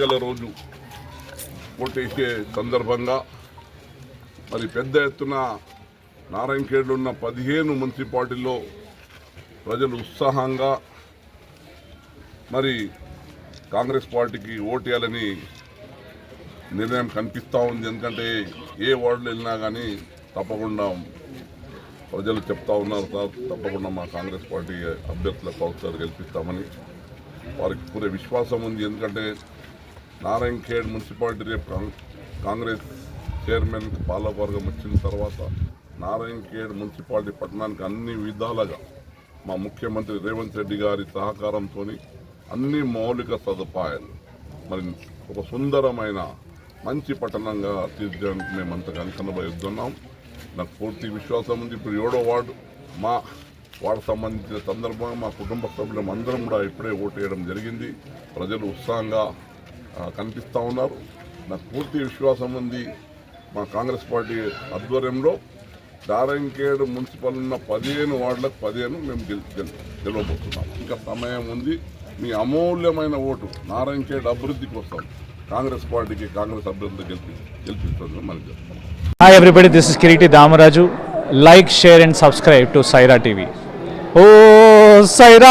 ఎన్నికల రోజు ఓటేసే సందర్భంగా మరి పెద్ద ఎత్తున నారాయణఖేడ్లో ఉన్న 15 మున్సిపాలిటీల్లో ప్రజలు ఉత్సాహంగా మరి కాంగ్రెస్ పార్టీకి ఓటేయాలని నిర్ణయం కనిపిస్తూ ఉంది. ఎందుకంటే ఏ వార్డులో వెళ్ళినా కానీ తప్పకుండా ప్రజలు చెప్తా ఉన్నారు, సార్ తప్పకుండా మా కాంగ్రెస్ పార్టీ అభ్యర్థులకు అవసరం గెలిపిస్తామని వారికి పూరే విశ్వాసం ఉంది. ఎందుకంటే నారాయణఖేడ్ మున్సిపాలిటీ రేపు కాంగ్రెస్ చైర్మన్ పాలకవర్గం వచ్చిన తర్వాత నారాయణఖేడ్ మున్సిపాలిటీ పట్టణానికి అన్ని విధాలుగా మా ముఖ్యమంత్రి రేవంత్ రెడ్డి గారి సహకారంతో అన్ని మౌలిక సదుపాయాలు మరి ఒక సుందరమైన మంచి పట్టణంగా తీర్చడానికి మేమంతా కనుకనబోతున్నాం. నాకు పూర్తి విశ్వాసం ఉంది. ఇప్పుడు 7వ వార్డు మా వార్డు సంబంధించిన సందర్భంగా మా కుటుంబ సభ్యులం అందరం కూడా ఇప్పుడే ఓటు వేయడం జరిగింది. ప్రజలు ఉత్సాహంగా కనిపిస్తూ ఉన్నారు. నాకు పూర్తి విశ్వాసం ఉంది. మా కాంగ్రెస్ పార్టీ ఆధ్వర్యంలో నారాయణఖేడ్ మున్సిపల్ ఉన్న 15 వార్డులకు 15 మేము గెలవబోతున్నాం. ఇంకా సమయం ఉంది. మీ అమూల్యమైన ఓటు నారాయణఖేడ్ అభివృద్ధి కోసం కాంగ్రెస్ పార్టీకి కాంగ్రెస్ అభ్యర్థులు గెలిపిస్తుంది మనం చెప్తాం. Hi everybody, this is Kiriti Damaraju. Like, share and subscribe to Saira TV. Oh Saira!